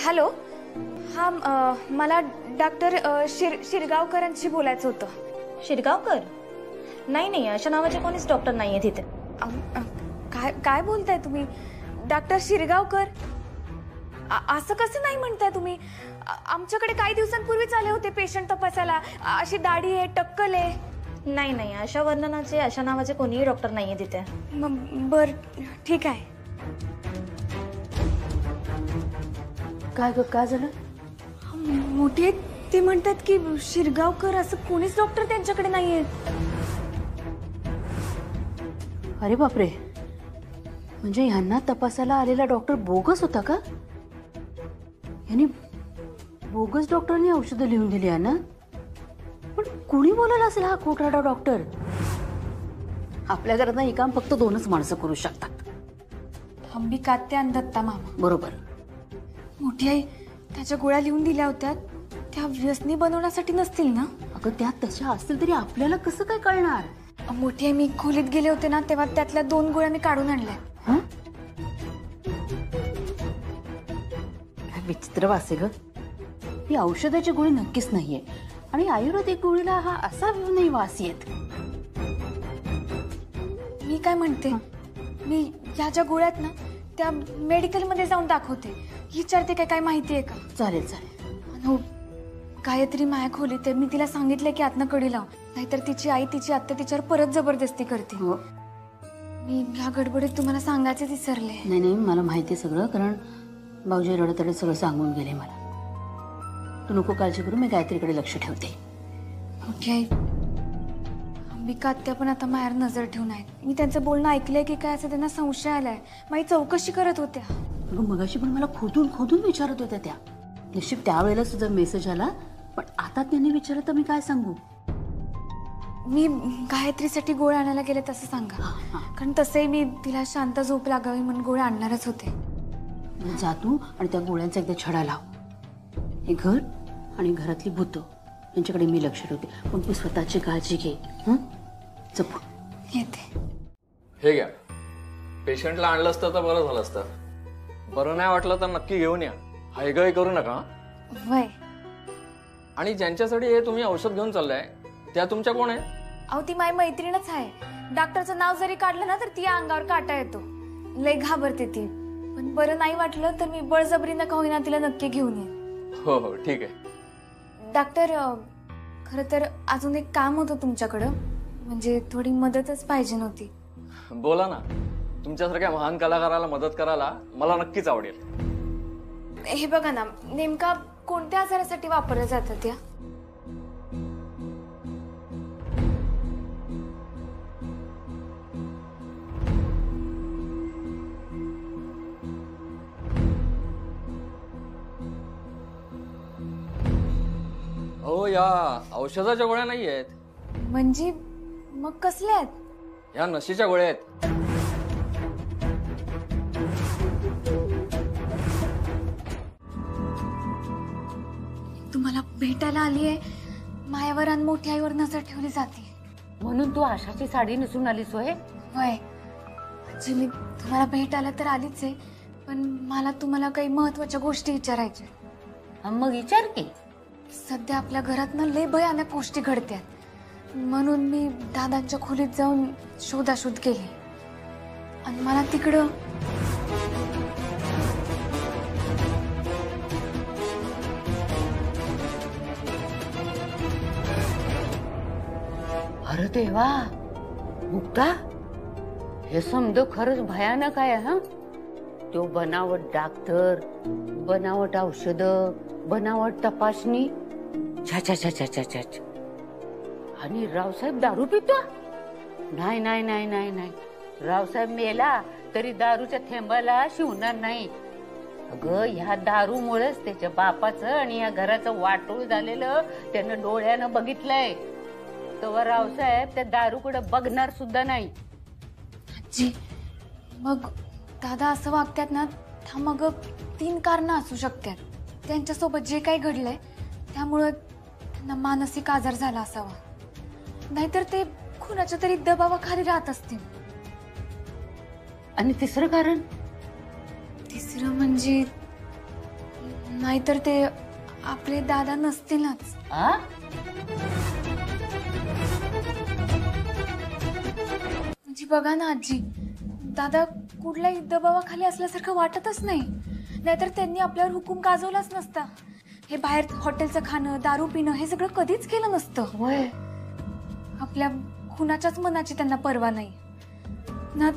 Hello. हा मला doctor शिरगावकरांशी बोलायचं होतं. शिरगावकर? नाही नाही, अशा नावाचे कोणीच डॉक्टर नाहीये तिथे. काय काय बोलताय तुम्ही? डॉक्टर शिरगावकर? असं कसं नाही म्हणताय तुम्ही? आमच्याकडे काही दिवसांपूर्वीच आले होते पेशंट तपासायला. अशी दाढी आहे, टक्कल आहे. नाही नाही, अशा वर्णनाचे अशा नावाचे कोणीही डॉक्टर नाहीये तिथे. बर ठीक आहे. काय झालं? मोठे ते म्हणतात की शिरगावकर असं कोणीच डॉक्टर त्यांच्याकडे नाहीये. अरे बापरे, म्हणजे ह्यांना तपासायला आलेला डॉक्टर बोगस होता का? यांनी बोगस डॉक्टरने औषधं लिहून दिली आहे ना? पण कुणी बोलायला असेल हा खोटारडा डॉक्टर? आपल्या घरात हे काम फक्त 2च माणसं करू शकतात, अंबिका आत्या आणि दत्ता मामा. बरोबर. मोठी आई त्याच्या गोळ्या लिहून दिल्या होत्या, त्या व्यसनी बनवण्यासाठी नसतील ना? अगं त्यात तशा असतील तरी आपल्याला कसं काय कळणार? मोठी आई, मी खोलीत गेले होते ना तेव्हा त्यातल्या 2 गोळ्या मी काढून आणल्या. विचित्र वासे ग. ही औषधाची गोळी नक्कीच नाहीये आणि आयुर्वेदिक गोळीला हा असा नाही वास येत. मी काय म्हणते, मी ह्या ज्या गोळ्यात ना त्या मेडिकल मध्ये जाऊन दाखवते, विचारते काय काय माहिती आहे का? चालेल चालेल. हो, गायत्री माया खोलीत आहे. मी तिला सांगितलंय की आतनं कडी लाव, नाहीतर तिची आई तिची आत्या तिच्यावर परत जबरदस्ती करते. हो. मी ह्या गडबडीत तुम्हाला सांगायचे विसरले. नाही नाही, मला माहिती आहे सगळं, कारण भाऊजी रडतडत सगळं सांगून गेले मला. तू नको काळजी करू, मी गायत्रीकडे लक्ष ठेवते. ओके. अंबिका आत्या पण आता मायावर नजर ठेवून आहेत. मी त्यांचं बोलणं ऐकलंय की काय असं त्यांना संशय आलाय. माझी चौकशी करत होत्या. अगं मगाशी पण मला खोदून खोदून विचारत होत्या त्या. नशीब त्यावेळेला सुद्धा मेसेज आला, पण आता त्यांनी विचारलं तर मी काय सांगू? मी गायत्रीसाठी गोळ्या आणायला गेले तसं सांगा, कारण तसंही मी तिला शांत झोप लागावी म्हणून गोळ्या आणणारच होते. जा तू आणि त्या गोळ्यांचा एकदा छडा लाव. हे घर आणि घरातली भूतं यांच्याकडे मी लक्ष ठेवते, पण तू स्वतःची काळजी घे. जपून येते. हे घ्या, पेशंटला आणलं असतं तर बरं झालं असतं. बरं नाही वाटलं तर नक्की घेऊन या, हायगय करू नका. वय. आणि ज्यांच्यासाठी हे तुम्ही औषध घेऊन चाललाय त्या तुमच्या कोण आहे? अहो, ती माझी मैत्रीणच आहे. डॉक्टरचं नाव जरी काढलं ना तर ती अंगावर काटा येतो, लय घाबरते ती. पण बरं नाही वाटलं तर मी बळजबरीनं का होईना तिला नक्की घेऊन येईन. हो हो ठीक आहे. डॉक्टर, खरं तर अजून एक काम होतं तुमच्याकडं, म्हणजे थोडी मदतच पाहिजे नव्हती. बोला ना, तुमच्यासारख्या महान कलाकाराला मदत करायला मला नक्कीच आवडेल. हे बघा ना, नेमका कोणत्या आजारासाठी वापरल्या जातात या? हो, या औषधाच्या गोळ्या नाही आहेत. म्हणजे मग कसल्या आहेत? या नशीच्या गोळ्या आहेत. तुम्हाला भेटायला आली आहे, मायावर आणि मोठ्या आईवर नजर ठेवली जाते म्हणून तू आशाची साडी नेसून आलीस होय? होय. जी, मी तुम्हाला भेटायला तर आलीच आहे, पण मला तुम्हाला काही महत्वाच्या गोष्टी विचारायच्या. मग विचार की. सध्या आपल्या घरात ना लय भयानक गोष्टी घडत्यात, म्हणून मी दादांच्या खोलीत जाऊन शोधाशोध केली आणि मला तिकडं अरे देवा, मुक्ता, हे समज खरंच भयानक आहे. हा, तो बनावट डॉक्टर, बनावट औषध, बनावट तपासणी, छा छा छा छा छा छा. आणि रावसाहेब दारू पितो? नाही नाही नाही नाही नाही, रावसाहेब मेला तरी दारूच्या थेंबाला शिवणार नाही. अगं, ह्या दारूमुळेच त्याच्या बापाचं आणि या घराचं वाटोळ झालेलं त्यानं डोळ्यानं बघितलंय. तेव्हा रावसाहेब त्या दारूकडे बघणार सुद्धा नाही. जी, मग दादा असं वागतात ना, मग 3 कारणं असू शकतात. त्यांच्यासोबत जे काही घडलंय त्यामुळं त्यांना मानसिक आजार झाला असावा, नाहीतर ते कुणाच्या तरी दबावाखाली राहत असतील. आणि तिसरं कारण? तिसरं म्हणजे नाहीतर ते आपले दादा नसतीलच. आ? म्हणजे बघा ना आजी, दादा कुठल्याही दबावाखाली असल्यासारखं वाटतच नाही. नाहीतर त्यांनी आपल्यावर हुकूम गाजवलाच नसता. हे बाहेर हॉटेलचं खाणं, दारू पिणं हे सगळं कधीच केलं नसतं. होय. आपल्या कुणाच्याच मनाची त्यांना पर्वा नाही ना.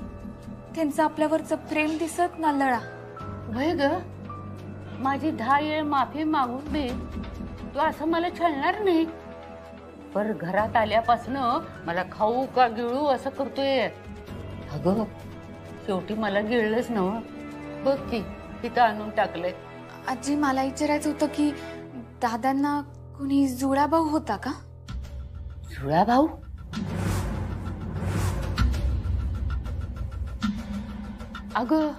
त्यांचं आपल्यावरचं प्रेम दिसत ना लळा. होय ग. माझी 10 वेळ माफी मागून बी तू असं मला छळणार नाही. पर घरात आल्यापासून मला खाऊ का गिळू असं करतोय. अगं शेवटी मला गिळलंच नव्ह. बघ की तिथं आणून टाकलंय. आजी मला विचारायचं होतं की दादांना कुणी जुळा भाऊ होता का? जुळा भाऊ? अगं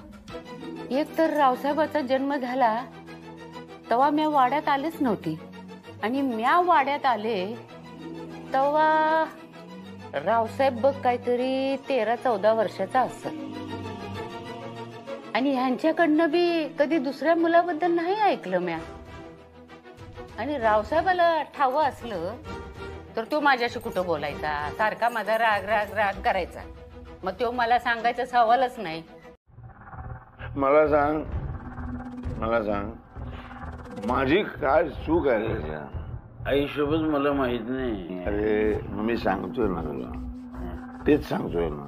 एक तर रावसाहेबाचा जन्म झाला तेव्हा मी वाड्यात आलेच नव्हती. आणि म्या वाड्यात आले तेव्हा रावसाहेब बघ काहीतरी 13-14 वर्षाचा असेल. आणि ह्यांच्याकडनं बी कधी दुसऱ्या मुलाबद्दल नाही ऐकलं म्या. आणि रावसाहेबाला ठावं असलं तर तो माझ्याशी कुठं बोलायचा. सारखा माझा राग राग राग करायचा. मग तो मला सांगायचा सवालच नाही. मला सांग माझी काय चूक आहे त्याच्या? आईसोबत मला माहित नाही. अरे मग मी सांगतोय ना तुला, तेच सांगतोय ना.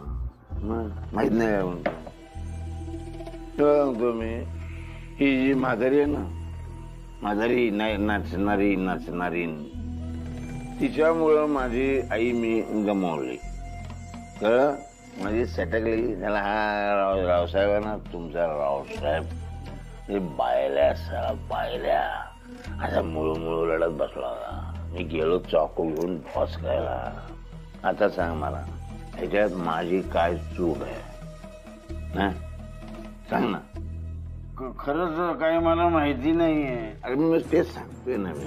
मग माहित नाही काय म्हणतो तुला सांगतो मी. ही जी म्हातारी आहे ना, म्हातारी नाचणारी तिच्यामुळं माझी आई मी गमावली. कळलं? माझी सटकली. त्याला हा रावसाहेब आहे ना तुमचा रावसाहेब, हे बायल्या असा मुळू लढत बसला होता. मी गेलो चाकू घेऊन बॉस करायला. आता सांग मला ह्याच्यात माझी काय चूक आहे? सांग ना. खरंच काही मला माहिती नाहीये. अरे मी तेच सांगतोय ना मी.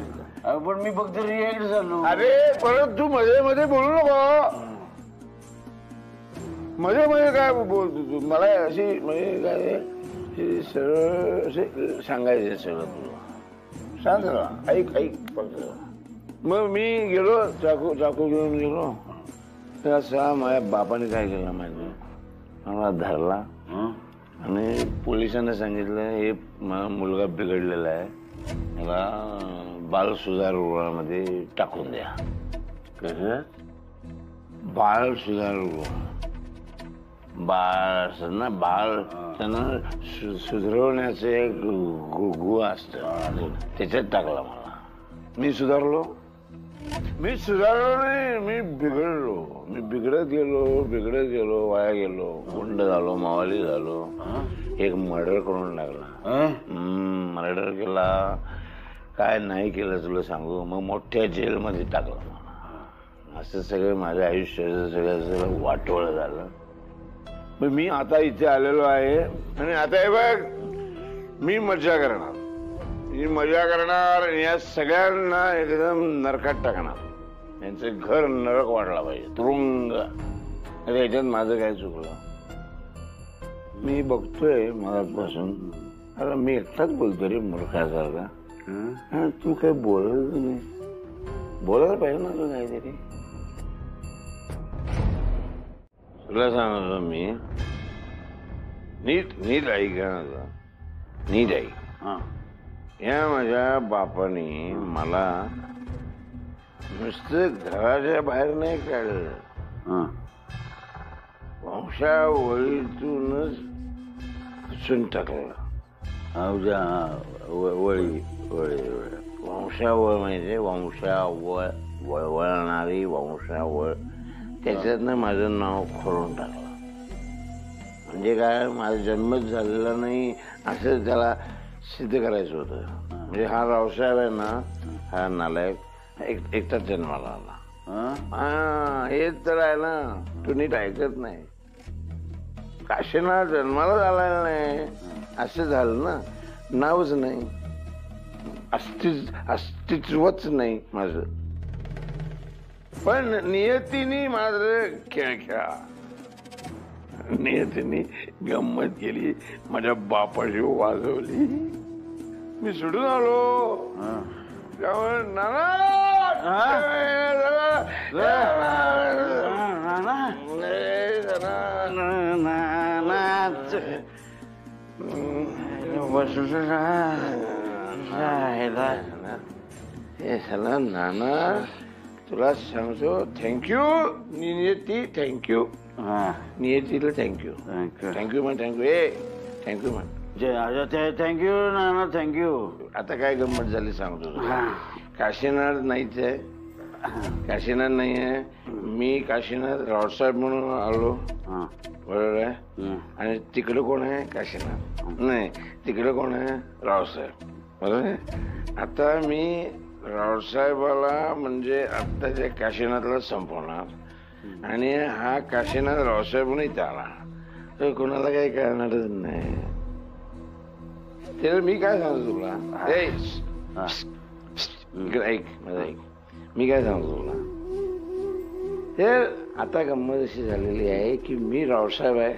पण मी फक्त रिॲक्ट झालो. अरे परत तू मध्ये बोलू नको. मध्ये काय बोलतो तू? मला अशी म्हणजे काय सरळ असे सांगायचे सगळं तुला. सांग जरा, ऐक फक्त. मग मी गेलो चाकू घेऊन गेलो. तर असा माझ्या बापाने काय केलं माहिती, मला धरला आणि पोलिसांना सांगितलं हे मुलगा बिघडलेला आहे, मला बाल सुधार गृहामध्ये टाकून द्या. कसं? बाल सुधार गृह. बाळ असत ना, बाळ त्यांना सुधारवण्याचं एक गुह असतं, त्याच्यात टाकला मला. मी सुधारलो नाही, मी बिघडलो. मी बिघडत गेलो, वाया गेलो, गुंड झालो, मावाली झालो. एक मर्डर करून टाकला. मर्डर केला. काय नाही केलं तुला सांगू, मग मोठ्या जेलमध्ये टाकलं मला. असं सगळं माझ्या आयुष्याचं सगळं वाटोळं झालं. मी आता इथे आलेलो आहे आणि आता हे बघ, मी मजा करणार या सगळ्यांना एकदम नरकात टाकणार. यांचं घर नरक वाढला पाहिजे, तुरुंग. अरे याच्यात माझं काय चुकलं? मी बघतोय मगापासून. अरे मी एकटाच बोलतो रे मूर्खासारखा. तू काय बोलत नाही? बोलायला पाहिजे ना तू काहीतरी. तुला सांगतो मी, नीट ऐक ना, नीट ऐक. या माझ्या बापाने मला नुसतं घराच्या बाहेर नाही काढलं, वंशावळीतूनच पुसून टाकलं. वंशावळ म्हणजे वळणारी वंशावळ, त्याच्यातनं माझं नाव खोडून टाकलं. म्हणजे काय, माझा जन्मच झालेला नाही असं त्याला सिद्ध करायचं होतं. म्हणजे हा रावसाहेब आहे ना, हा नालायक एकटाच जन्माला आला. हेच तर आहे ना, तू नीट ऐकत नाही. काशीनाथ जन्माला झालेला नाही, असं झालं ना. नावच नाही, अस्तित्वच नाही माझं. पण नियतीने मात्र खेळ खेळा. नियतीने गंमत केली, माझ्या बापाशी वाजवली. मी सुटून आलो. त्यामुळे नाना नाना तुला सांगतो थँक्यू नियती. थँक्यू नियतीला थँक्यू. थँक्यू म्हण. थँक्यू थँक्यू म्हण. थँक्यू नाना थँक्यू. आता काय गंमत झाली सांगतो. काशीनाथ नाहीच आहे. काशीनाथ नाही आहे. मी काशीनाथ रावसाहेब म्हणून आलो. बरोबर आहे. आणि तिकडे कोण आहे? काशीनाथ नाही. तिकडे कोण आहे? रावसाहेब. बरोबर आहे. आता मी रावसाहेबाला म्हणजे आत्ताच्या काशीनाथला संपवणार आणि हा काशीनाथ रावसाहेब म्हणून इथे आला तर कोणाला काही कळणारच नाही. मी काय सांगतो तुला ऐक माझं ऐक. मी काय सांगतो तुला तर आता गंमत अशी झालेली आहे की मी रावसाहेब आहे.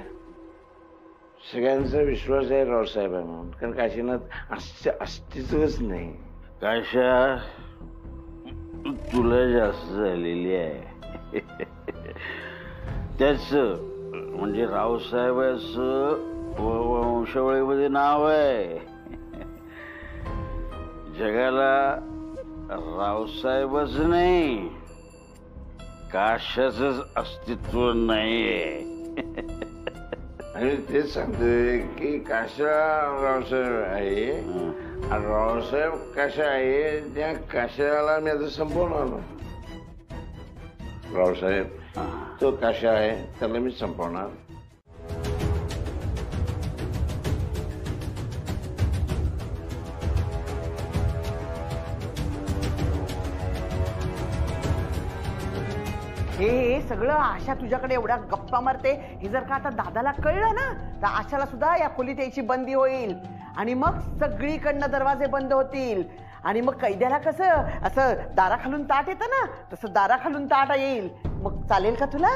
सगळ्यांचा विश्वास आहे रावसाहेब आहे म्हणून. कारण काशीनाथ अस्तित्वच नाही. काशा तुला जास्त झालेली आहे. त्याच म्हणजे रावसाहेबाचं वंशावळीमध्ये नाव आहे. जगाला रावसाहेबच नाही काशाचंच अस्तित्व नाहीये. आणि तेच सांगतोय की काशा रावसाहेब आहे. रावसाहेब काशा आहे. त्या काशाला मी आता संपवणार. रावसाहेब तो काशा आहे त्याला मी संपवणार. हे सगळं आशा तुझ्याकडे एवढ्या गप्पा मारते हे जर का आता दादाला कळलं ना तर आशाला सुद्धा या खोलीत यायची बंदी होईल आणि मग सगळीकडनं दरवाजे बंद होतील आणि मग कैद्याला कसं असं दाराखालून ताट येतं ना तसं दाराखालून ताट येईल. मग चालेल का तुला?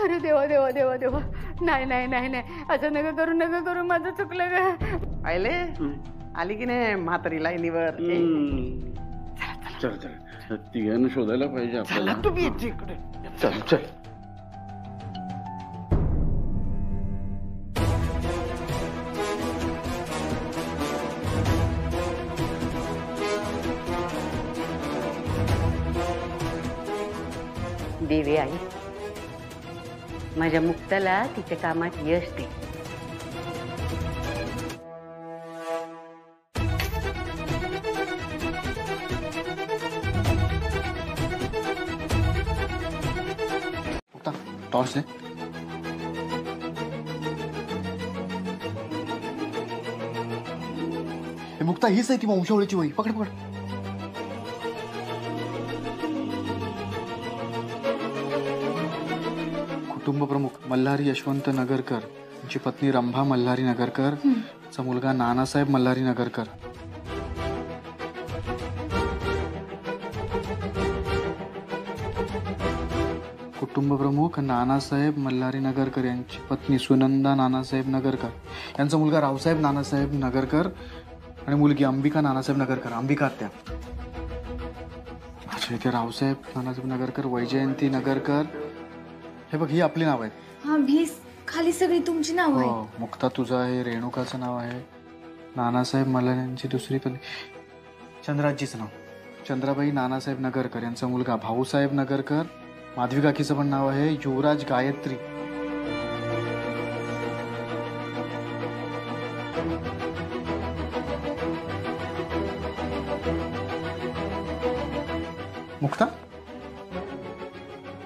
अरे देवा देवा देवा देवा. नाही नाही नाही नाही असं नका करू माझं चुकलं ग. आले आली की नाही म्हातारी लाईनीवर. चल चल तिघांना शोधायला पाहिजे आपल्याला. तुम्ही येते इकडे. चल चल. देवी आई माझ्या मुक्ताला तिच्या कामात यश दे. टॉर्च दे. हे मुक्ता हीच आहे ती वंशावळीची वही. पकड पकड. कुटुंब प्रमुख मल्हारी यशवंत नगरकर, त्यांची पत्नी रंभा मल्हारी नगरकर, चा मुलगा नानासाहेब मल्हारी नगरकर. कुटुंब प्रमुख नानासाहेब मल्हारी नगरकर, यांची पत्नी सुनंदा नानासाहेब नगरकर, यांचा मुलगा रावसाहेब नानासाहेब नगरकर आणि मुलगी अंबिका नानासाहेब नगरकर. अंबिका आत्या. अच्छा इथे रावसाहेब नानासाहेब नगरकर, वैजयंती नगरकर. हे बघ ही आपली नाव आहेत. हा भीस खाली सगळी तुमची नाव आहे. हो मुक्ता तुझं आहे. रेणुकाचं नाव आहे. नानासाहेब मल्हारी यांची दुसरी पत्नी चंद्राजीचं नाव चंद्राबाई नानासाहेब नगरकर, यांचा मुलगा भाऊसाहेब नगरकर. माधवी काकीचं पण नाव आहे युवराज गायत्री. मुक्ता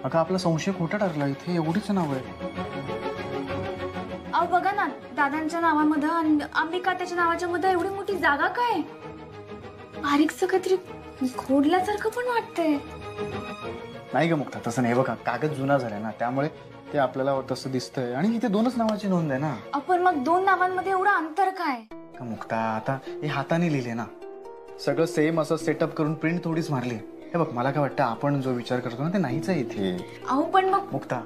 अगं आपला संशय खोटा ठरला. इथे एवढीच नाव आहे. अहो बघा ना दादांच्या नावामध्ये आणि अंबिका त्याच्या नावाच्या मध्ये एवढी मोठी जागा काय. बारीकसं काहीतरी खोडल्यासारखं पण वाटतंय. नाही ग मुक्ता तसं नाही. बघा कागद जुना झालाय ना त्यामुळे ते आपल्याला तसं दिसतंय. आणि इथे दोनच नावाची नोंद आहे ना. आपण मग दोन नावांमध्ये एवढं अंतर काय. का मुक्ता आता हे हाताने लिहिले ना. सगळं सेम असं सेटअप करून प्रिंट थोडीच मारली. हे बघ मला काय वाटतं आपण जो विचार करतो ना ते नाहीच आहे इथे. अहो पण मग मुक्ता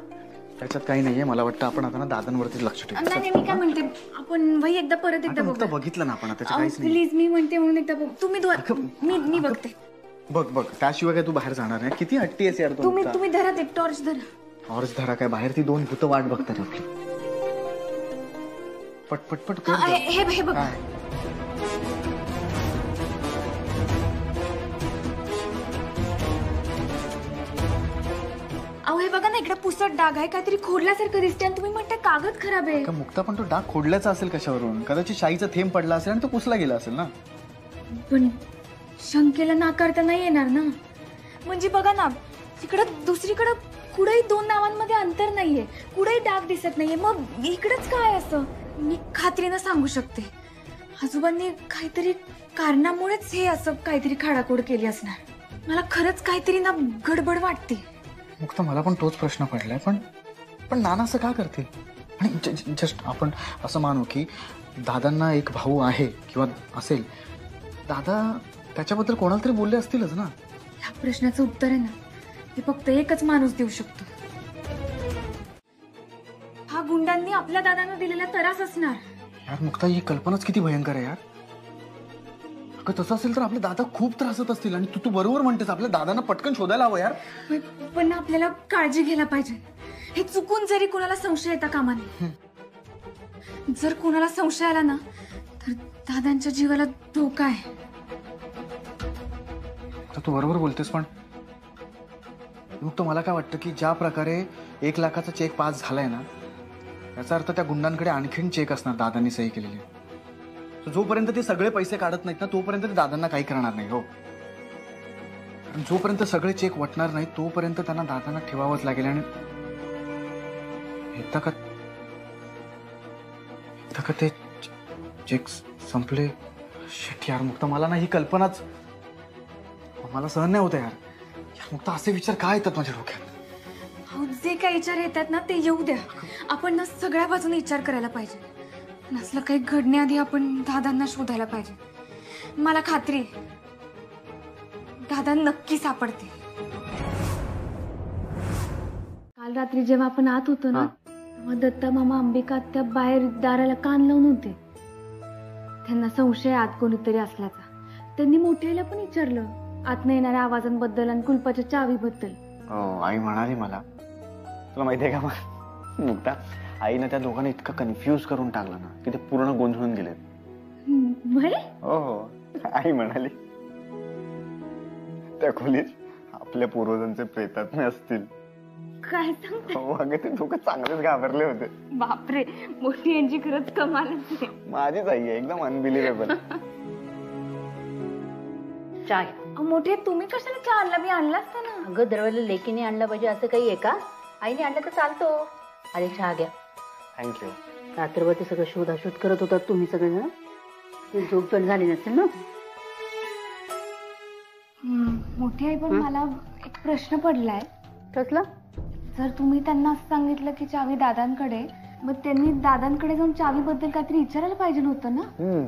त्याच्यात काही नाहीये. मला वाटतं आपण आता ना दादांवरतीच लक्ष ठेवू. नाही मी काय म्हणते, आपण वही एकदा परत एकदा फक्त बघू. बघितलं ना आपण, त्याच्या काहीच नाही. प्लीज, मी म्हणते म्हणून एकदा बघू. तुम्ही मी बघते. बघ त्याशिवाय काय तू बाहेर जाणार नाही. किती हट्टी आहेस यार तू. तुम्ही धरा ते टॉर्च धरा. टॉर्च धरा काय, बाहेर ती 2 भूत वाट बघतात आपली. पटपट कर. हे बघ. काय अहो हे बघा ना, इकडे पुसट डाग आहे, काहीतरी खोडल्यासारखं दिसते आणि तुम्ही म्हणते कागद खराब आहे. का मुक्ता, पण तो डाग खोडल्याचा असेल कशावरून? कदाचित शाईचा थेंब पडला असेल आणि तो पुसला गेला असेल ना. पण शंकेला नाकारता नाही येणार ना. म्हणजे बघा ना, इकडं दुसरीकडं कुठेही 2 नावांमध्ये अंतर नाहीये, कुठेही डाग दिसत नाहीये, मग इकडंच काय असं? मी खात्रीनं सांगू शकते, आजोबांनी काहीतरी कारणामुळेच हे असं काहीतरी खाडाखोड केली असणार. मला खरंच काहीतरी ना गडबड वाटते. मुक्ता, मला पण तोच प्रश्न पडलाय. पण नाना असं का करतील? आणि जस्ट आपण असं मानू की दादांना एक भाऊ आहे किंवा असेल, दादा त्याच्याबद्दल कोणाला तरी बोलले असतीलच ना. ह्या प्रश्नाचं उत्तर आहे ना, हे फक्त एकच माणूस देऊ शकतो. हा गुंडांनी आपल्या दादांना दिलेला त्रास असणार. यार मुक्ता, ही कल्पनाच किती भयंकर आहे यार. अगं तसं असेल तर आपले दादा खूप त्रासत असतील. आणि तू बरोबर म्हणतेस, आपल्या दादांना पटकन शोधायला हवं यार. पण आपल्याला काळजी घ्यायला पाहिजे. हे चुकून जरी कोणाला संशय येता कामा नये. जर कोणाला संशय आला ना, तर दादांच्या जीवाला धोका आहे. तू बरोबर बोलतेस, पण मुक्त मला काय वाटतं की ज्या प्रकारे 1 लाखाचा चेक पास झालाय ना, याचा अर्थ त्या गुंडांकडे आणखीन चेक असणार दादांनी सही केलेली. जोपर्यंत ते सगळे पैसे काढत नाहीत ना, तोपर्यंत ते दादांना काही करणार नाही. हो, कारण जोपर्यंत सगळे चेक वटणार नाही तोपर्यंत त्यांना दादांना ठेवावंच लागेल. आणि एकदा का ते चेक संपले, शिट यार मुक्त, मला ना ही कल्पनाच मला सहन नाही होत यार. मुक्त, असे विचार काय येतात माझ्या डोक्यात? जे काही विचार येतात ना ते येऊ द्या. आपण ना सगळ्या बाजूने विचार करायला पाहिजे. नसलं काही घडण्याआधी आपण दादांना शोधायला पाहिजे. मला खात्री आहे, दादा नक्की सापडते. काल रात्री जेव्हा आपण आत होतो ना, तेव्हा दत्ता मामा, अंबिका त्या बाहेर दाराला कान लावून होते. त्यांना संशय आत कोणीतरी असल्याचा. त्यांनी मोठ्याला पण विचारलं आत येणाऱ्या आवाजांबद्दल आणि कुलपाच्या चावीबद्दल. आई म्हणाली मला. तुला माहिती आहे का मुक्ता, आईनं त्या दोघांना इतकं कन्फ्यूज करून टाकलं ना की ते पूर्ण गोंधळून गेले. हो, आई म्हणाली त्या खोलीत आपल्या पूर्वजांचे प्रेतात्मे असतील. काय सांगते? हो अगं, ते दोघं चांगलेच घाबरले होते. बापरे, मोठी यांची खरंच कमालच आहे. माझीच आई आहे, एकदम अनबिलिव्हेबल. चाय. मोठे तुम्ही कशाला चहा आणला? मी आणला असता ना. अगं, दरवेळेला लेकीने आणला पाहिजे असं काही आहे का? आईने आणलं तर चालतो. अरे चहा घ्या. थँक्यू. रात्रभर ते सगळं शोधाशोध करत होतात तुम्ही सगळेजण. ते झोप पण झाली नसेल ना. मोठी आई, पण मला एक प्रश्न पडलाय. कसला? जर तुम्ही त्यांना असं सांगितलं की चावी दादांकडे, मग त्यांनी दादांकडे जाऊन चावीबद्दल काहीतरी विचारायला पाहिजे नव्हतं ना?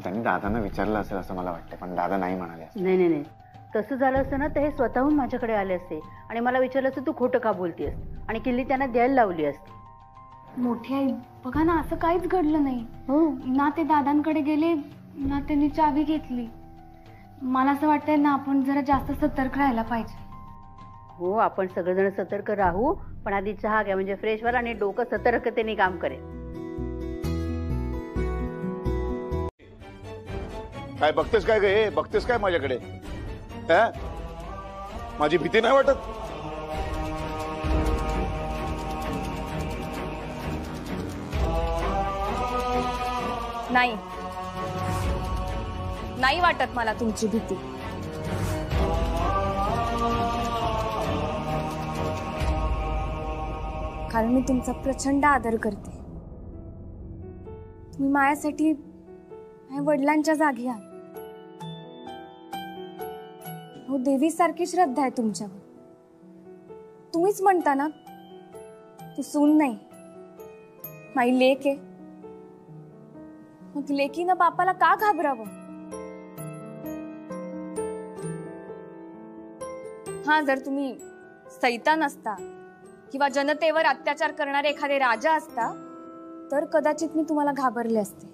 त्यांनी दादांना विचारलं असेल असं मला वाटतं, पण दादा नाही म्हणाले. नाही, तसं झालं असतं ना तर हे स्वतःहून माझ्याकडे आले असते आणि मला विचारलं असतं तू खोटं का बोलतेस, आणि किल्ली त्यांना द्यायला लावली असती. मोठी आई, बघा ना, असं काहीच घडलं नाही. हो ना ते दादांकडे गेले ना त्यांनी चावी घेतली. मला असं वाटतंय ना, आपण जरा जास्त सतर्क राहायला पाहिजे. हो, आपण सगळेजण सतर्क राहू, पण आधी चहा घ्या, म्हणजे फ्रेश व्हाल आणि डोकं सतर्कतेने काम करेल. काय बघतेस काय गे? बघतेस काय माझ्याकडे? माझी भीती नाही वाटत? नाही वाटत मला तुमची भीती. कारण मी तुमचा प्रचंड आदर करते. तुम्ही माझ्यासाठी माझ्या वडिलांच्या जागी आहात. हो, देवीसारखी श्रद्धा आहे तुमच्यावर. तुम्हीच म्हणता ना, तू सून नाही, माझी लेक आहे. मग लेकीनं बापाला का घाबरावं? हा, जर तुम्ही सैतान असता किंवा जनतेवर अत्याचार करणारे एखादे राजा असता तर कदाचित मी तुम्हाला घाबरले असते,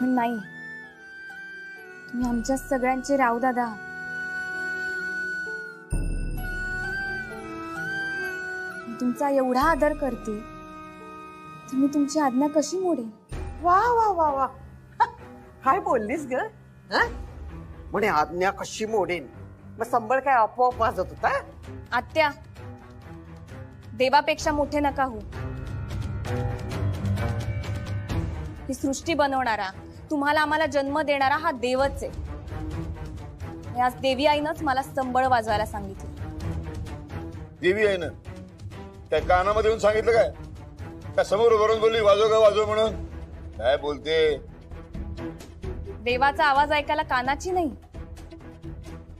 पण नाही. तुम्ही आमच्या सगळ्यांचे राव दादा. तुमचा एवढा आदर करते तर मी तुमची आज्ञा कशी मोडेन? वा वा वा वा, काय बोललीस ग? म्हणे आज्ञा कशी मोडेन? मग संबळ काय आपोआप वाजत होता? आत्या, देवापेक्षा मोठे नका हो. ही सृष्टी बनवणारा, तुम्हाला आम्हाला जन्म देणारा हा देवच आहे. आज देवी आईनंच मला संबळ वाजवायला सांगितलं. देवी आहे ना, काय कानामध्ये येऊन सांगितलं काय? काय समोर उभारून बोलली वाजव का वाजव म्हणून? काय बोलते? देवाचा आवाज ऐकायला कानाची नाही,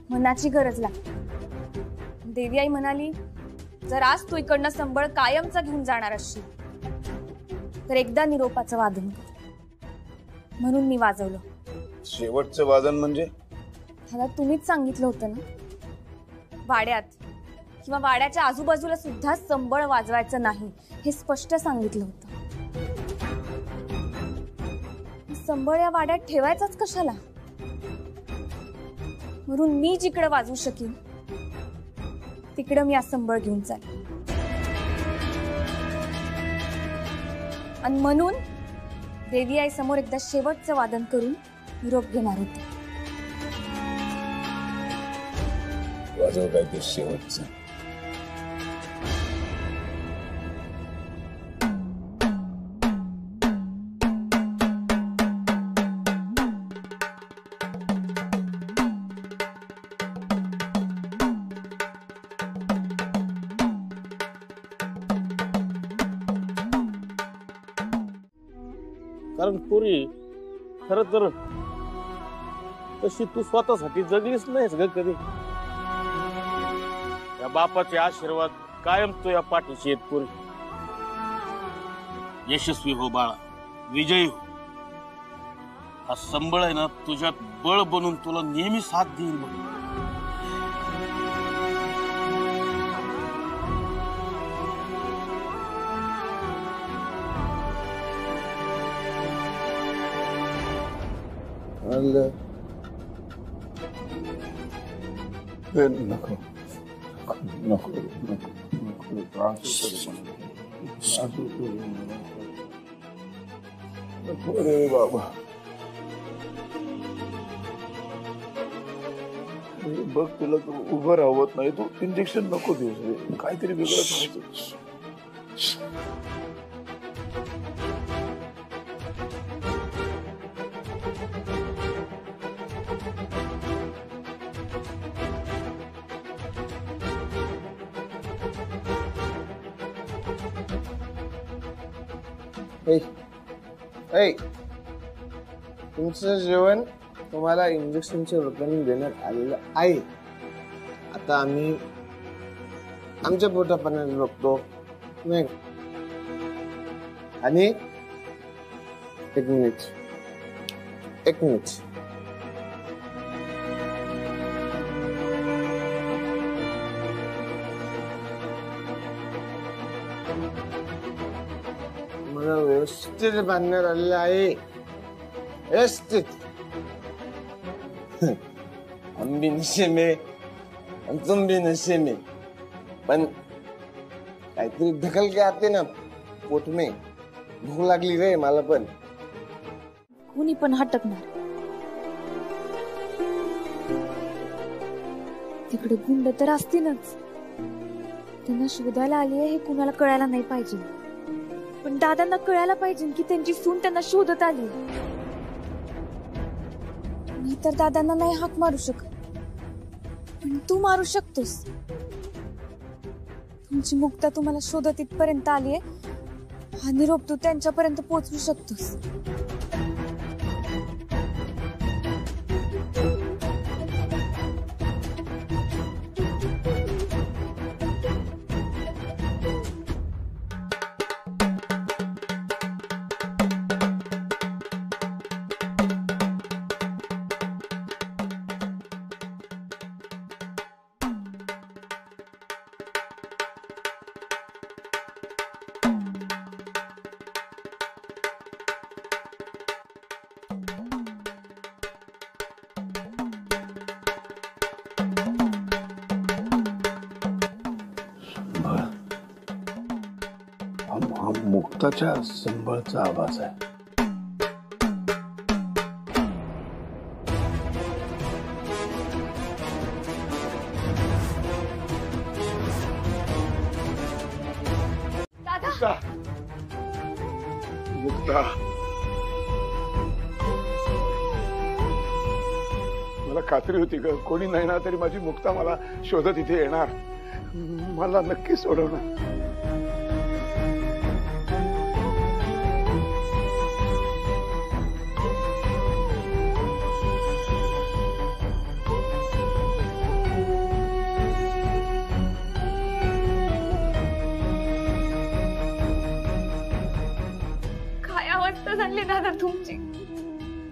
मनाची गरज लागते. देवी आई म्हणाली, जर आज तू इकडनं संबळ कायमचा घेऊन जाणार असशील तर एकदा निरोपाचं वादन कर. म्हणून मी वाजवलं. शेवटचं वादन म्हणजे? मला तुम्हीच सांगितलं होतं ना, वाड्यात किंवा वाड्याच्या आजूबाजूला सुद्धा संबळ वाजवायचं नाही, हे स्पष्ट सांगितलं होतं. संबळ या वाड्यात ठेवायचाच कशाला? म्हणून मी जिकडे वाजवू शकीन तिकडे मी आज संबळ घेऊन चालेन. आणि म्हणून देवी आई समोर एकदा शेवटचं वादन करून निरोप घेणार होते. वाजव काय ते शेवटचं? कारण पुरी खर तर तशी तू स्वतःसाठी जगलीच नाहीस ग कधी. या बापाचे आशीर्वाद कायम तुझ्या पाठीशी आहेत पुरी. यशस्वी हो बाळा, विजयी हो. हा संबळ आहे ना, तुझ्यात बळ बनून तुला नेहमी साथ देईल बघ. नको नको नको नको रे बाबा. बघ तुला तू उभं राहत नाही, तू इंजेक्शन नको देऊ, काहीतरी वेगळं करायचं. तुमचं जेवण तुम्हाला इंजेक्शनच्या रूपाने देण्यात आलेलं आहे. आता आम्ही आमच्या पोटापाण्याला बघतो नाही. आणि एक मिनिट मला व्यवस्थित बांधण्यात आलेलं आहे. व्यवस्थित. हम भी नशे में और तुम भी नशे में, पण काहीतरी ढकल के आते ना पोट में. भूक लागली रे मला पण. कुणी पण हटकणार. तिकडे गुंड तर असतीलच, त्यांना शोधायला आली आहे हे कुणाला कळायला नाही पाहिजे. पण दादांना कळायला पाहिजे की त्यांची सून त्यांना शोधत आली. मी तर दादांना नाही हाक मारू शकत, पण तू मारू शकतोस. तुमची मुक्ता तुम्हाला शोधत इथपर्यंत आलीये, हा निरोप तू त्यांच्यापर्यंत पोहोचवू शकतोस. हा मुक्ताच्या संबळचा आवाज आहे. दादा मुक्ता, मला खात्री होती ग, कोणी नाही ना तरी माझी मुक्ता मला शोधत इथे येणार, मला नक्की सोडवणार. काय अवस्था झाली दादा तुमची.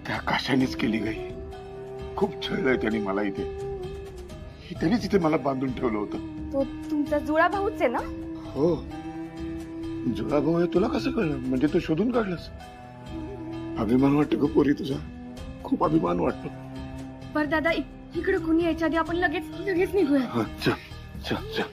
त्या कशानेच केली गई. खूप छळलंय त्यांनी मला इथे. त्यांनीच इथे मला बांधून ठेवलं होतं. तो तुमचा जुळा भाऊच आहे ना? हो, जुळा भाऊ आहे. तुला कसं कळलं? म्हणजे तू शोधून काढलंस? अभिमान वाटतो ग पोरी तुझा, खूप अभिमान वाटतो. बर दादा इकडे कुणी यायच्या आधी आपण लगेच निघूया. चल चल चल.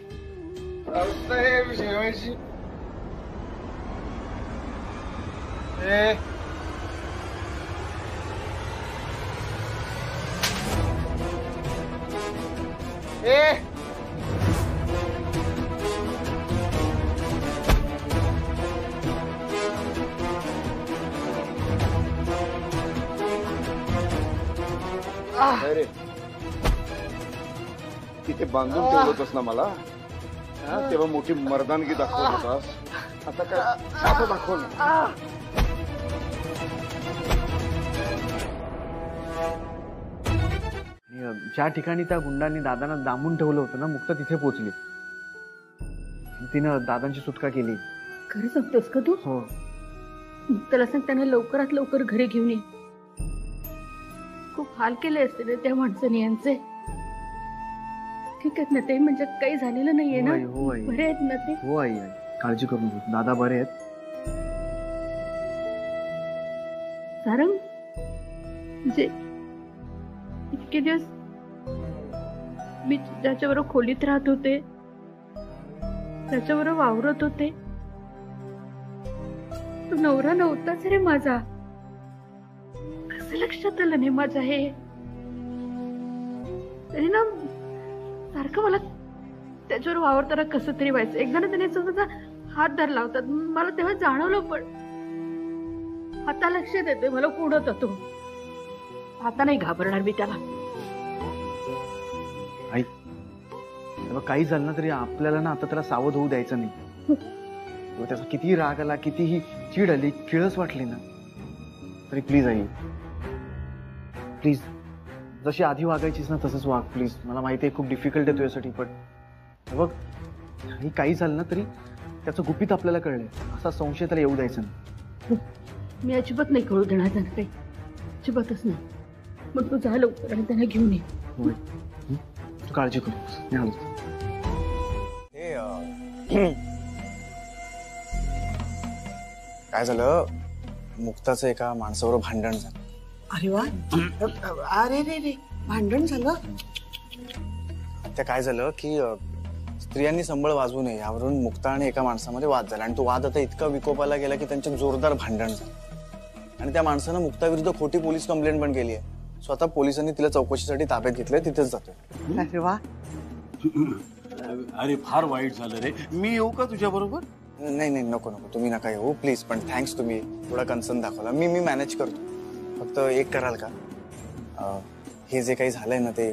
अरे तिथे बांधून ठेवलं होतस ना मला, तेव्हा मोठी मर्दानगी दाखवत होतास. आता काय आता दाखव ना. ज्या ठिकाणी त्या गुंडांनी दादांना दामून ठेवलं होतं ना, मुक्ता तिथे पोहोचली. तिनं दादांची सुटका केली. खरं सांगतोस का तू? हो. मुक्ताला सांग त्यांना लवकरात लवकर घरी घेऊन ये. खूप हाल केले असते रे त्या माणसाने यांचे. ठीक आहेत ना ते? म्हणजे काही झालेलं नाहीये ना? हो आई. बरे आहेत ना ते? हो आई, काळजी करू नको. दादा बरे आहेत. सारंग, म्हणजे इतके दिवस मी ज्याच्याबरोबर खोलीत राहत होते, त्याच्याबरोबर वावरत होते, तो नवरा नव्हताच रे माझा. कसं लक्षात आलं नाही माझ्या हे? तरी ना सारखं मला त्याच्यावर वावरताना कसं तरी व्हायचं. एकदा ना त्याने स्वतःचा हात धरला होता, मला तेव्हा जाणवलं. पण आता लक्षात येते मला कोण होता तो. आता नाही घाबरणार मी त्याला. आई, तेव्हा काही झालं ना तरी आपल्याला ना आता त्याला सावध होऊ द्यायचं नाही. त्याचा कितीही राग आला, कितीही चीड आली, किळस वाटली ना तरी प्लीज आई, प्लीज जशी आधी वागायचीस ना तसंच वाग प्लीज. मला माहिती आहे खूप डिफिकल्ट आहे तुझ्यासाठी, पण बघ काही झालं ना तरी त्याचं गुपित आपल्याला कळलंय, असा संशय त्याला येऊ द्यायचा नाही. मी अजिबात नाही कळू देणार त्यांना काही, अजिबातच नाही. मग तू जा लवकर आणि त्यांना घेऊन ये. होय, तू काळजी करू. मी आलो. काय झालं, मुक्ताचं एका माणसाबरोबर भांडण झालं. अरे वा. अरे रे रे, भांडण झालं? त्या काय झालं की स्त्रियांनी संबळ वाजवू नये यावरून मुक्ता आणि एका माणसामध्ये वाद झाला, आणि तो वाद आता इतका विकोपाला गेला की त्यांच्यात जोरदार भांडण झालं. आणि त्या माणसानं मुक्ताविरुद्ध खोटी पोलीस कंप्लेंट पण केली आहे. स्वतः पोलिसांनी तिला चौकशीसाठी ताब्यात घेतलंय, तिथेच जातोय. अरे वा. अरे फार वाईट झालं रे. मी येऊ का तुझ्या बरोबर? नाही नाही, नको नको, तुम्ही नका येऊ प्लीज. पण थँक्स, तुम्ही थोडा कन्सर्न दाखवला. मी मॅनेज करतो. फक्त एक कराल का, हे जे काही झालंय ना ते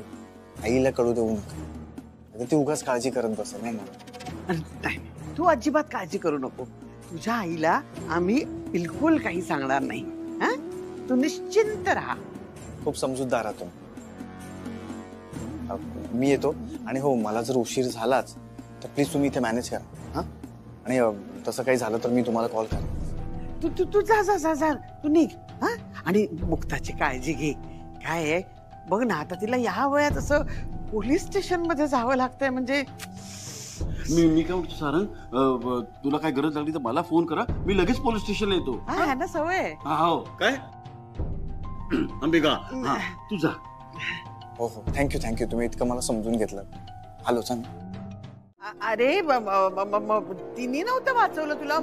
आईला कळू देऊ नका. ती उगाच काळजी करत बसेल. नाही नाही, तू अजिबात काळजी करू नको. तुझ्या आईला आम्ही बिलकुल काही सांगणार नाही. तू निश्चिंत राहा. खूप समजूतदार आहात तुम्ही. मी येतो. आणि हो, मला जर उशीर झालाच तर प्लीज तुम्ही इथे मॅनेज करा. हा, आणि तसं काही झालं तर मी तुम्हाला कॉल करेन. तू जा जा जा जा, तू निघ. हा, आणि मुक्ताची काळजी घे. काय आहे बघ ना, आता तिला या वयात असं पोलीस स्टेशन मध्ये जावं लागतंय म्हणजे. मी काय म्हणतो सारंग, तुला काय गरज लागली तर मला फोन करा, मी लगेच पोलीस स्टेशनला येतो. हा ना, सवय. हो काय अंबिका, तू जा. हो हो, थँक्यू थँक्यू, तुम्ही इतकं मला समजून घेतलं. हॅलो सांग. अरे तिने नव्हतं वाचवलं तुला.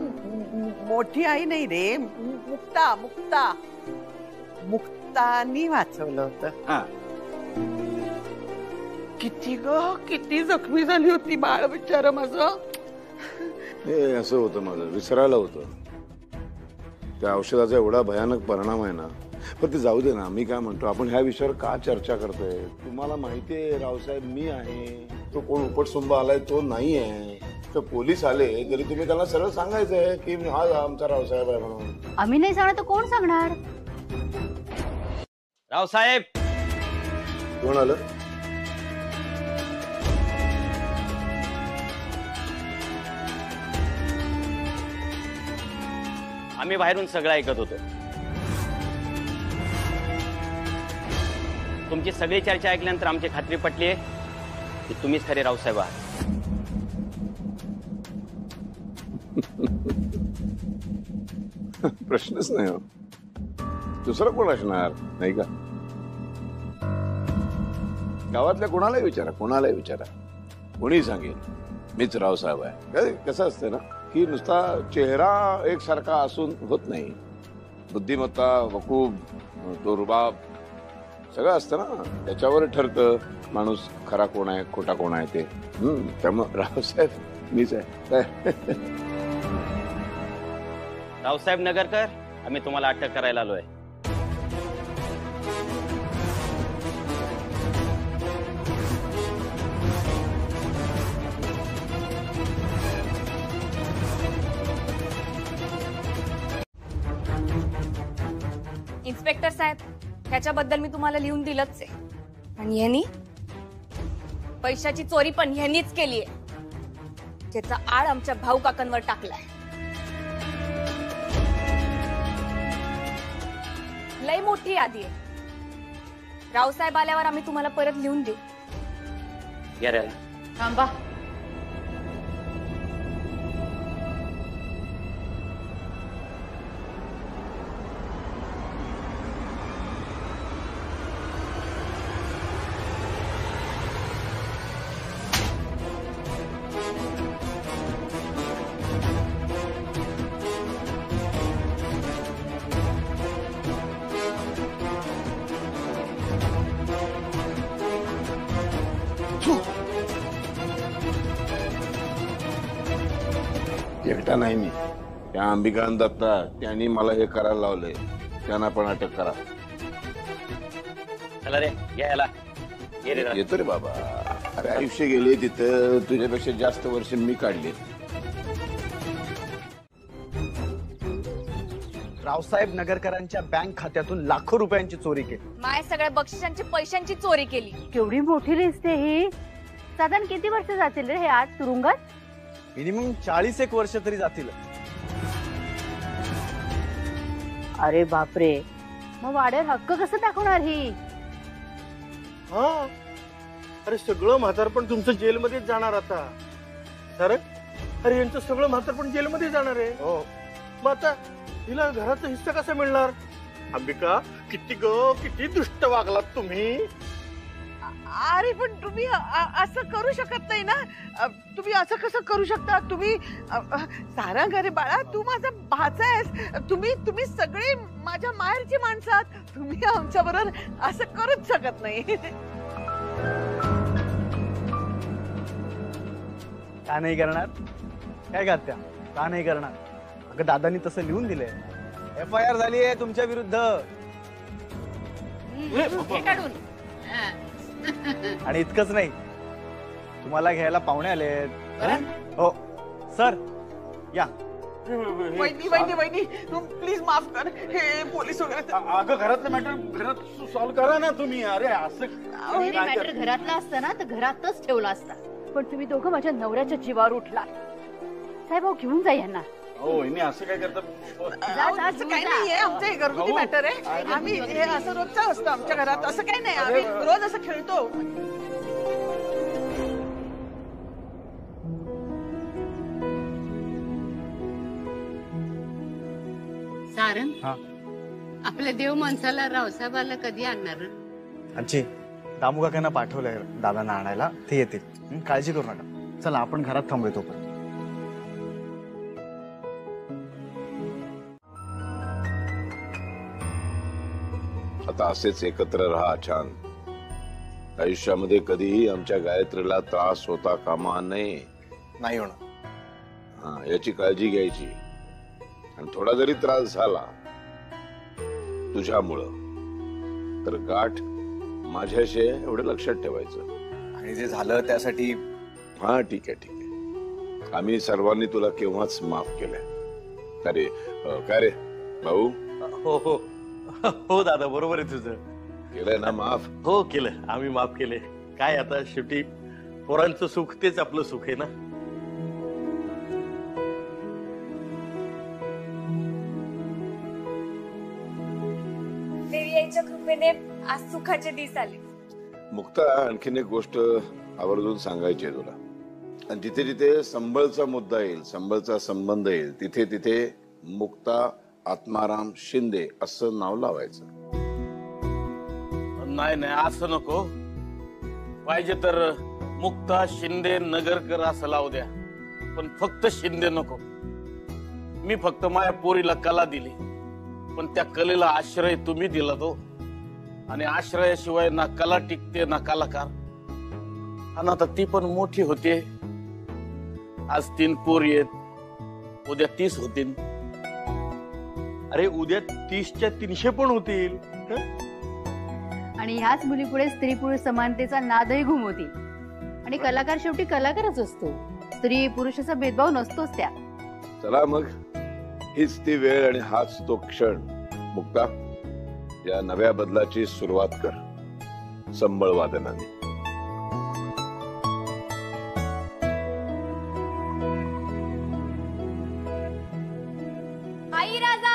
मोठी आई नाही रे, मुक्ता मुक्ता मुक्तानी वाचवलं होतं. किती जखमी झाली होती बाळ बिचार माझं. हे असं होतं माझं, विसरायला होतं. त्या औषधाचा एवढा भयानक परिणाम आहे ना. पण ते जाऊ दे ना. मी काय म्हणतो, आपण ह्या विषयावर का चर्चा करतोय? तुम्हाला माहितीये रावसाहेब मी आहे, तो कोण उपटसुंब आलाय तो नाही आहे. तर पोलीस आले तरी तुम्ही त्यांना सरळ सांगायचंय की हा आमचा रावसाहेब आहे म्हणून. आम्ही नाही सांगणार तर कोण सांगणार? रावसाहेब कोण आलं? आम्ही बाहेरून सगळं ऐकत होतो. तुमची सगळी चर्चा ऐकल्यानंतर आमची खात्री पटली आहे की तुम्हीच खरे रावसाहेब आहात. प्रश्नच नाही हो. दुसरं कोण असणार नाही का? गावातल्या कोणालाही विचारा, कोणी सांगेल मीच रावसाहेब आहे. कसं असतं ना की नुसता चेहरा एकसारखा असून होत नाही. बुद्धिमत्ता, वकूब, तो रुबाब सगळं असतं ना. त्याच्यावर ठरतं माणूस खरा कोण आहे खोटा कोण आहे ते. त्यामुळे रावसाहेब मीच आहे. रावसाहेब नगरकर, आम्ही तुम्हाला अटक करायला आलोय. इन्स्पेक्टर साहेब, ह्याच्याबद्दल मी तुम्हाला लिहून दिलंच आहे. आणि ह्यांनी पैशाची चोरी पण ह्यांनीच केली आहे, ज्याचा आळ आमच्या भाऊ काकांवर टाकलाय. लय मोठी यादी आहे. रावसाहेब आल्यावर आम्ही तुम्हाला परत लिहून देऊ. थांबा. एकटा नाही मी. त्या अंबिका दत्ता त्यांनी मला हे करायला लावलंय. त्यांना पण अटक करा. चला रे, यायला येतो रे बाबा. अरे आयुष्य गेले तिथं, तुझ्यापेक्षा जास्त वर्ष मी काढले. रावसाहेब नगरकरांच्या बँक खात्यातून लाखो रुपयांची चोरी केली. माय सगळ्या बक्षिसांची पैशांची चोरी केली. केवढी मोठी लिस्ट आहे ही. साधारण किती वर्ष जातील रे हे आज तुरुंगात? मिनिमम 40 वर्ष तरी जातील. अरे बापरे. मग वाड्यावर हक्क कसं दाखवणार ही? हा, अरे सगळं म्हातारपण तुमचं जेलमध्ये जाणार आता. सर, अरे यांचं सगळं म्हातारपण जेलमध्ये जाणार आहे. हो, मग आता हिला घराचा हिस्सा कसा मिळणार? अंबिका, किती दुष्ट वागलात तुम्ही. अरे पण तुम्ही असं करू शकत नाही ना. तुम्ही असं कसं करू शकता? तुम्ही सारंग, अरे बाळा, तू माझा भाचा आहेस. तुम्ही सगळे माझ्या माहेरची माणसं आहात. तुम्ही आमच्या बरोबर असं करूच शकत नाही. का नाही करणार? काय गात्या, का नाही करणार? अगं दादांनी तसं लिहून दिलंय. FIR झाली आहे तुमच्या विरुद्ध. आणि इतकंच नाही, तुम्हाला घ्यायला पाहुणे आलेत. हो सर, या. वहिनी प्लीज माफ कर. हे पोलीस वगैरे. अगं घरातलं मॅटर घरात सॉल्व्ह करा ना तुम्ही. अरे असं मॅटर घरातला असता ना तर घरातच ठेवला असता. पण तुम्ही दोघं माझ्या नवऱ्याच्या जीवावर उठला. साहेब, घेऊन जा यांना. हो, असं काय करतात? असं काही नाहीये. आमचं हे घरगुती मॅटर आहे. आम्ही हे असं रोजचं असतं आमच्या घरात. असं काही नाही. आम्ही रोज असं खेळतो. सारंग, आपल्या देव माणसाला रावसाहेबाला कधी आणणार? आजी, दामू काकांना पाठवलंय दादांना आणायला. ते येतील, काळजी करू नका. चला आपण घरात थांबूया तोपर्यंत. आता असेच एकत्र राहा छान. आयुष्यामध्ये कधीही आमच्या गायत्रीला त्रास होता कामा नये. नाही होणार. हा, याची काळजी घ्यायची. आणि थोडा जरी त्रास झाला तुझ्यामुळं तर गाठ माझ्याशी आहे एवढं लक्षात ठेवायचं. आणि जे झालं त्यासाठी हा ठीक आहे ठीक आहे. आम्ही सर्वांनी तुला केव्हाच माफ केलंय. अरे काय रे भाऊ? हो हो हो दादा, बरोबर आहे तुझं. केलंय ना माफ? हो केलं, आम्ही माफ केले. काय आता शेवटी पोरांचं सुख तेच आपलं सुख आहे ना. देवी आईच्या कृपेने आज सुखाचे दिवस आले. मुक्ता, आणखीन एक गोष्ट आवर्जून सांगायची आहे तुला. आणि जिथे जिथे संबळचा मुद्दा येईल, संबळचा संबंध येईल, तिथे तिथे मुक्ता आत्माराम शिंदे असं नाव लावायचं. नाही नाही, असं नको. पाहिजे तर मुक्ता शिंदे नगरकर असं लावू द्या, पण फक्त शिंदे नको. मी फक्त माझ्या पोरीला कला दिली, पण त्या कलेला आश्रय तुम्ही दिला तो. आणि आश्रयाशिवाय ना कला टिकते ना कलाकार. आणि आता ती पण मोठी होते. आज 3 पोरी आहेत, उद्या 30 होतील. अरे उद्या 30च्या 300 पण होतील. आणि ह्याच मुलीपुढे स्त्री पुरुष समानतेचा नादही घुमवतील. आणि कलाकार शेवटी कलाकारच असतो. स्त्री पुरुषाचा भेदभाव नसतोच त्या. चला मग, हीच ती वेळ आणि हाच तो क्षण. मुक्ता, या नव्या बदलाची सुरुवात कर संबळ वादनाने. आई राजा